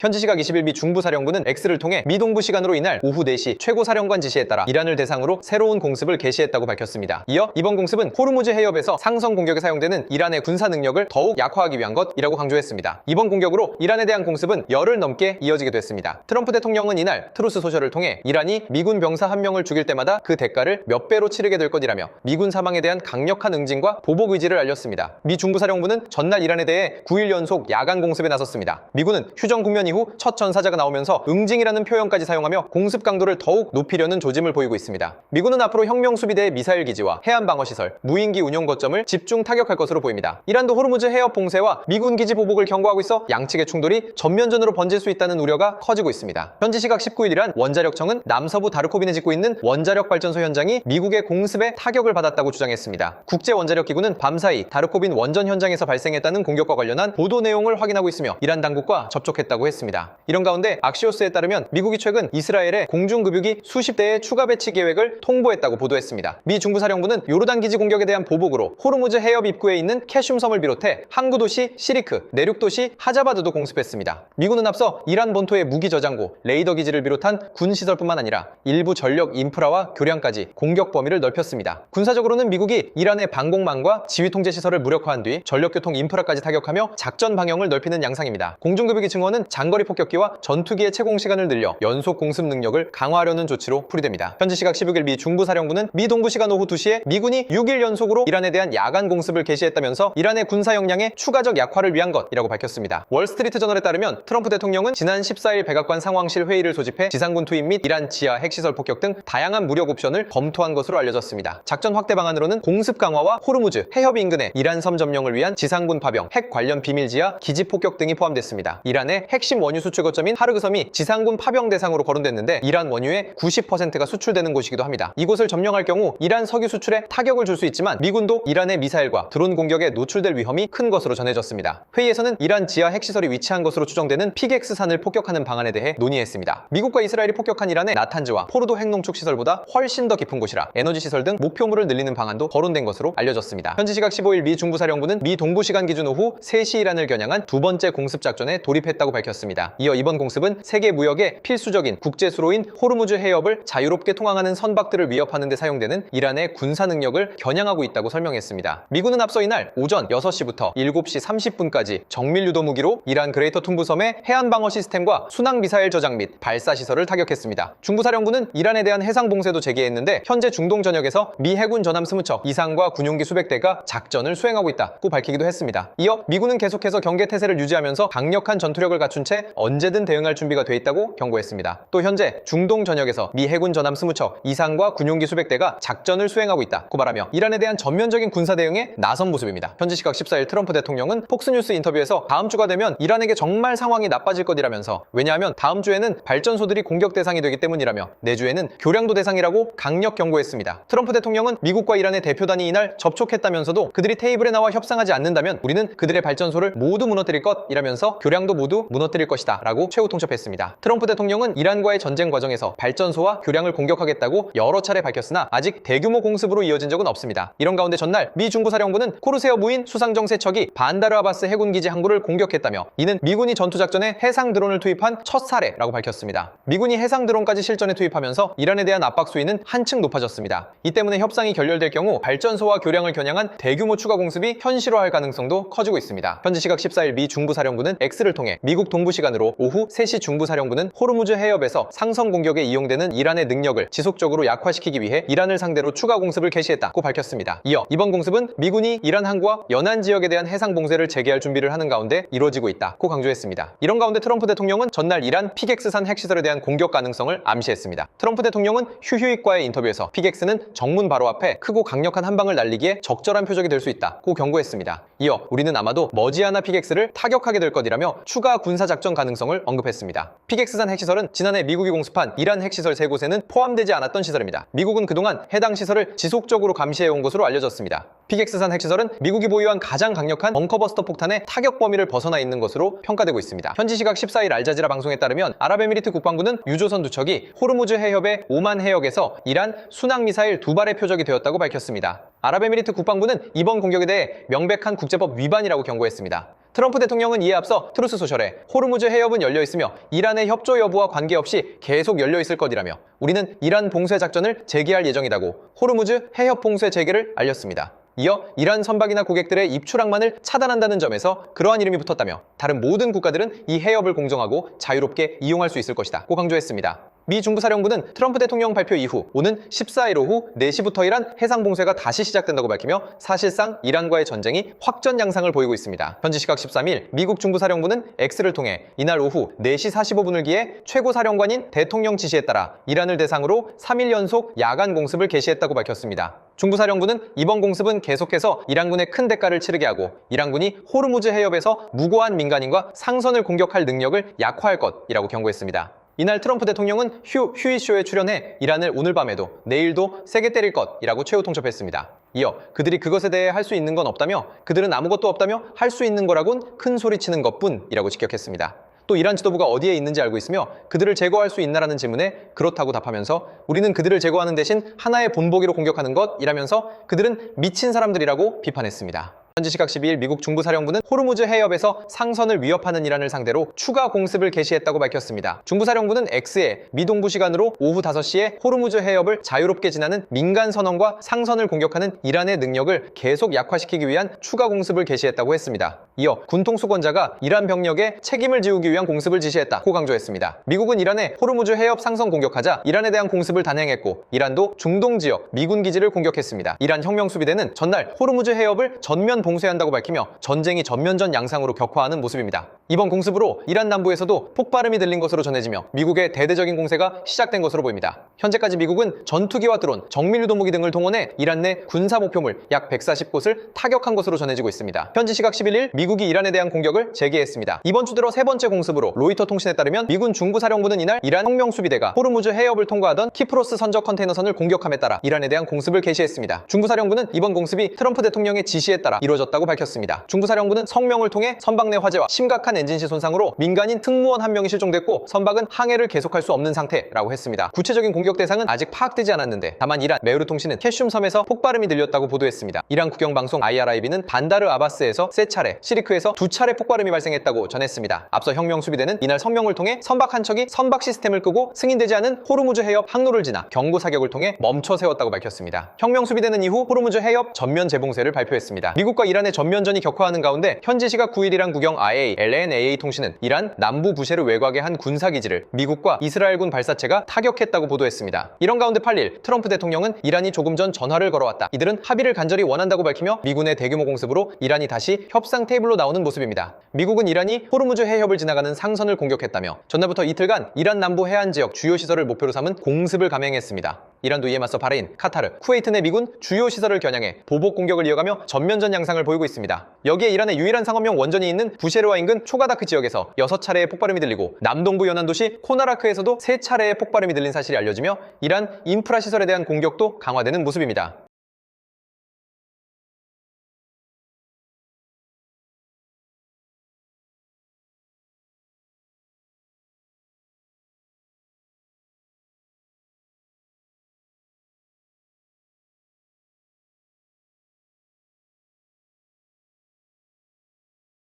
현지 시각 20일 미 중부사령부는 X를 통해 미 동부 시간으로 이날 오후 4시 최고사령관 지시에 따라 이란을 대상으로 새로운 공습을 개시했다고 밝혔습니다. 이어 이번 공습은 호르무즈 해협에서 상성 공격에 사용되는 이란의 군사 능력을 더욱 약화하기 위한 것이라고 강조했습니다. 이번 공격으로 이란에 대한 공습은 열흘 넘게 이어지게 됐습니다. 트럼프 대통령은 이날 트루스 소셜을 통해 이란이 미군 병사 한 명을 죽일 때마다 그 대가를 몇 배로 치르게 될 것이라며 미군 사망에 대한 강력한 응징과 보복 의지를 알렸습니다. 미 중부사령부는 전날 이란에 대해 9일 연속 야간 공습에 나섰습니다. 미군은 휴전 국면 이후 첫 전사자가 나오면서 응징이라는 표현까지 사용하며 공습 강도를 더욱 높이려는 조짐을 보이고 있습니다. 미군은 앞으로 혁명수비대의 미사일 기지와 해안방어시설, 무인기 운용 거점을 집중 타격할 것으로 보입니다. 이란도 호르무즈 해협 봉쇄와 미군 기지 보복을 경고하고 있어 양측의 충돌이 전면전으로 번질 수 있다는 우려가 커지고 있습니다. 현지 시각 19일 이란 원자력청은 남서부 다르코빈에 짓고 있는 원자력 발전소 현장이 미국의 공습에 타격을 받았다고 주장했습니다. 국제원자력기구는 밤사이 다르코빈 원전 현장에서 발생했다는 공격과 관련한 보도 내용을 확인하고 있으며 이란 당국과 접촉했다고 했습니다. 이런 가운데 악시오스에 따르면 미국이 최근 이스라엘에 공중급유기 수십 대의 추가 배치 계획을 통보했다고 보도했습니다. 미 중부사령부는 요르단 기지 공격에 대한 보복으로 호르무즈 해협 입구에 있는 캐슘섬을 비롯해 항구 도시 시리크, 내륙 도시 하자바드도 공습했습니다. 미군은 앞서 이란 본토의 무기 저장고, 레이더 기지를 비롯한 군 시설뿐만 아니라 일부 전력 인프라와 교량까지 공격 범위를 넓혔습니다. 군사적으로는 미국이 이란의 방공망과 지휘 통제 시설을 무력화한 뒤 전력교통 인프라까지 타격하며 작전 방향을 넓히는 양상입니다. 공중급유기 증원은 장거리 폭격기와 전투기의 채공 시간을 늘려 연속 공습 능력을 강화하려는 조치로 풀이됩니다. 현지 시각 16일 미 중부사령부는 미 동부 시간 오후 2시에 미군이 6일 연속으로 이란에 대한 야간 공습을 개시했다면서 이란의 군사 역량의 추가적 약화를 위한 것이라고 밝혔습니다. 월스트리트 저널에 따르면 트럼프 대통령은 지난 14일 백악관 상황실 회의를 소집해 지상군 투입 및 이란 지하 핵시설 폭격 등 다양한 무력 옵션을 검토한 것으로 알려졌습니다. 작전 확대 방안으로는 공습 강화와 호르무즈 해협 인근의 이란 섬 점령을 위한 지상군 파병, 핵 관련 비밀지하 기지 폭격 등이 포함됐습니다. 이란의 핵심 원유 수출 거점인 하르그섬이 지상군 파병 대상으로 거론됐는데 이란 원유의 90%가 수출되는 곳이기도 합니다. 이곳을 점령할 경우 이란 석유 수출에 타격을 줄 수 있지만 미군도 이란의 미사일과 드론 공격에 노출될 위험이 큰 것으로 전해졌습니다. 회의에서는 이란 지하 핵시설이 위치한 것으로 추정되는 피객스산을 폭격하는 방안에 대해 논의했습니다. 미국과 이스라엘이 폭격한 이란의 나탄즈와 포르도 핵농축 시설보다 훨씬 더 깊은 곳이라 에너지 시설 등 목표물을 늘리는 방안도 거론된 것으로 알려졌습니다. 현지 시각 15일 미 중부사령부는 미 동부 시간 기준 오후 3시 이란을 겨냥한 두 번째 공습 작전에 돌입했다고 밝혔습니다. 이어 이번 공습은 세계 무역의 필수적인 국제수로인 호르무즈 해협을 자유롭게 통항하는 선박들을 위협하는 데 사용되는 이란의 군사 능력을 겨냥하고 있다고 설명했습니다. 미군은 앞서 이날 오전 6시부터 7시 30분까지 정밀 유도 무기로 이란 그레이터 툰부섬의 해안 방어 시스템과 순항 미사일 저장 및 발사 시설을 타격했습니다. 중부사령부는 이란에 대한 해상 봉쇄도 제기했는데 현재 중동 전역에서 미 해군 전함 20척 이상과 군용기 수백 대가 작전을 수행하고 있다고 밝히기도 했습니다. 이어 미군은 계속해서 경계 태세를 유지하면서 강력한 전투력을 갖춘 채 언제든 대응할 준비가 돼 있다고 경고했습니다. 또 현재 중동 전역에서 미 해군 전함 20척 이상과 군용기 수백 대가 작전을 수행하고 있다고 말하며 이란에 대한 전면적인 군사 대응에 나선 모습입니다. 현지 시각 14일 트럼프 대통령은 폭스뉴스 인터뷰에서 다음 주가 되면 이란에게 정말 상황이 나빠질 것이라면서 왜냐하면 다음 주에는 발전소들이 공격 대상이 되기 때문이라며 내주에는 교량도 대상이라고 강력 경고했습니다. 트럼프 대통령은 미국과 이란의 대표단이 이날 접촉했다면서도 그들이 테이블에 나와 협상하지 않는다면 우리는 그들의 발전소를 모두 무너뜨릴 것이라면서 교량도 모두 무너뜨릴 것이다 라고 최후 통첩했습니다. 트럼프 대통령은 이란과의 전쟁 과정에서 발전소와 교량을 공격하겠다고 여러 차례 밝혔으나 아직 대규모 공습으로 이어진 적은 없습니다. 이런 가운데 전날 미 중부사령부는 코르세어 무인 수상정 세척이 반다르 아바스 해군기지 항구를 공격했다며 이는 미군이 전투작전에 해상 드론을 투입한 첫 사례라고 밝혔습니다. 미군이 해상 드론까지 실전에 투입하면서 이란에 대한 압박 수위는 한층 높아졌습니다. 이 때문에 협상이 결렬될 경우 발전소와 교량을 겨냥한 대규모 추가 공습이 현실화할 가능성도 커지고 있습니다. 현지 시각 14일 미 중부사령부는 X를 통해 미국 동부 시간으로 오후 3시 중부사령부는 호르무즈 해협에서 상성 공격에 이용되는 이란의 능력을 지속적으로 약화시키기 위해 이란을 상대로 추가 공습을 개시했다고 밝혔습니다. 이어 이번 공습은 미군이 이란 항구와 연안 지역에 대한 해상 봉쇄를 재개할 준비를 하는 가운데 이루어지고 있다고 강조했습니다. 이런 가운데 트럼프 대통령은 전날 이란 피객스산 핵시설에 대한 공격 가능성을 암시했습니다. 트럼프 대통령은 휴휴익과의 인터뷰에서 피객스는 정문 바로 앞에 크고 강력한 한 방을 날리기에 적절한 표적이 될 수 있다고 경고했습니다. 이어 우리는 아마도 머지않아 피객스를 타격하게 될 것이라며 추가 군사작전 가능성을 언급했습니다. 피객스산 핵시설은 지난해 미국이 공습한 이란 핵시설 3곳에는 포함되지 않았던 시설입니다. 미국은 그동안 해당 시설을 지속적으로 감시해온 것으로 알려졌습니다. 피객스산 핵시설은 미국이 보유한 가장 강력한 벙커버스터 폭탄의 타격 범위를 벗어나 있는 것으로 평가되고 있습니다. 현지 시각 14일 알자지라 방송에 따르면 아랍에미리트 국방부는 유조선 2척이 호르무즈 해협의 오만 해역에서 이란 순항미사일 2발의 표적이 되었다고 밝혔습니다. 아랍에미리트 국방부는 이번 공격에 대해 명백한 국제법 위반이라고 경고했습니다. 트럼프 대통령은 이에 앞서 트루스 소셜에 호르무즈 해협은 열려 있으며 이란의 협조 여부와 관계없이 계속 열려 있을 것이라며 우리는 이란 봉쇄 작전을 재개할 예정이라고 호르무즈 해협 봉쇄 재개를 알렸습니다. 이어 이란 선박이나 고객들의 입출항만을 차단한다는 점에서 그러한 이름이 붙었다며 다른 모든 국가들은 이 해협을 공정하고 자유롭게 이용할 수 있을 것이다 고 강조했습니다. 미 중부사령부는 트럼프 대통령 발표 이후 오는 14일 오후 4시부터 이란 해상 봉쇄가 다시 시작된다고 밝히며 사실상 이란과의 전쟁이 확전 양상을 보이고 있습니다. 현지 시각 13일 미국 중부사령부는 X를 통해 이날 오후 4시 45분을 기해 최고사령관인 대통령 지시에 따라 이란을 대상으로 3일 연속 야간 공습을 개시했다고 밝혔습니다. 중부사령부는 이번 공습은 계속해서 이란군의 큰 대가를 치르게 하고 이란군이 호르무즈 해협에서 무고한 민간인과 상선을 공격할 능력을 약화할 것이라고 경고했습니다. 이날 트럼프 대통령은 휴이쇼에 출연해 이란을 오늘 밤에도 내일도 세게 때릴 것이라고 최후 통첩했습니다. 이어 그들이 그것에 대해 할 수 있는 건 없다며 그들은 아무것도 없다며 할 수 있는 거라곤 큰 소리치는 것뿐이라고 직격했습니다. 또 이란 지도부가 어디에 있는지 알고 있으며 그들을 제거할 수 있나라는 질문에 그렇다고 답하면서 우리는 그들을 제거하는 대신 하나의 본보기로 공격하는 것이라면서 그들은 미친 사람들이라고 비판했습니다. 현지 시각 12일 미국 중부사령부는 호르무즈 해협에서 상선을 위협하는 이란을 상대로 추가 공습을 개시했다고 밝혔습니다. 중부사령부는 X에 미동부 시간으로 오후 5시에 호르무즈 해협을 자유롭게 지나는 민간 선원과 상선을 공격하는 이란의 능력을 계속 약화시키기 위한 추가 공습을 개시했다고 했습니다. 이어 군통수권자가 이란 병력에 책임을 지우기 위한 공습을 지시했다고 강조했습니다. 미국은 이란의 호르무즈 해협 상선 공격하자 이란에 대한 공습을 단행했고 이란도 중동 지역 미군 기지를 공격했습니다. 이란 혁명수비대는 전날 호르무즈 해협을 전면 봉쇄한다고 밝히며 전쟁이 전면전 양상으로 격화하는 모습입니다. 이번 공습으로 이란 남부에서도 폭발음이 들린 것으로 전해지며 미국의 대대적인 공세가 시작된 것으로 보입니다. 현재까지 미국은 전투기와 드론, 정밀유도무기 등을 동원해 이란 내 군사 목표물 약 140곳을 타격한 것으로 전해지고 있습니다. 현지 시각 11일 미국이 이란에 대한 공격을 재개했습니다. 이번 주 들어 세 번째 공습으로 로이터 통신에 따르면 미군 중부사령부는 이날 이란 혁명수비대가 호르무즈 해협을 통과하던 키프로스 선적 컨테이너선을 공격함에 따라 이란에 대한 공습을 개시했습니다. 중부사령부는 이번 공습이 트럼프 대통령의 지시에 따라 이루어졌다고 밝혔습니다. 중부사령부는 성명을 통해 선박 내 화재와 심각한 엔진실 손상으로 민간인 승무원 한 명이 실종됐고 선박은 항해를 계속할 수 없는 상태라고 했습니다. 구체적인 공격 대상은 아직 파악되지 않았는데 다만 이란 메우르 통신은 캐슘 섬에서 폭발음이 들렸다고 보도했습니다. 이란 국영방송 IRIB는 반다르 아바스에서 3차례, 시리크에서 2차례 폭발음이 발생했다고 전했습니다. 앞서 혁명수비대는 이날 성명을 통해 선박 한 척이 선박 시스템을 끄고 승인되지 않은 호르무즈 해협 항로를 지나 경고 사격을 통해 멈춰 세웠다고 밝혔습니다. 혁명수비대는 이후 호르무즈 해협 전면 재봉쇄를 발표했습니다. 미국과 이란의 전면전이 격화하는 가운데 현지 시각 9일 이란 국영 IA, LNAA 통신은 이란 남부 부셰르 외곽의 한 군사기지를 미국과 이스라엘군 발사체가 타격했다고 보도했습니다. 이런 가운데 8일 트럼프 대통령은 이란이 조금 전 전화를 걸어왔다. 이들은 합의를 간절히 원한다고 밝히며 미군의 대규모 공습으로 이란이 다시 협상 테이블로 나오는 모습입니다. 미국은 이란이 호르무즈 해협을 지나가는 상선을 공격했다며 전날부터 이틀간 이란 남부 해안 지역 주요 시설을 목표로 삼은 공습을 감행했습니다. 이란도 이에 맞서 바레인, 카타르, 쿠웨이트 내 미군 주요 시설을 겨냥해 보복 공격을 이어가며 전면전 양상을 보이고 있습니다. 여기에 이란의 유일한 상업용 원전이 있는 부셰르와 인근 초가다크 지역에서 6차례의 폭발음이 들리고 남동부 연안 도시 코나라크에서도 3차례의 폭발음이 들린 사실이 알려지며 이란 인프라 시설에 대한 공격도 강화되는 모습입니다.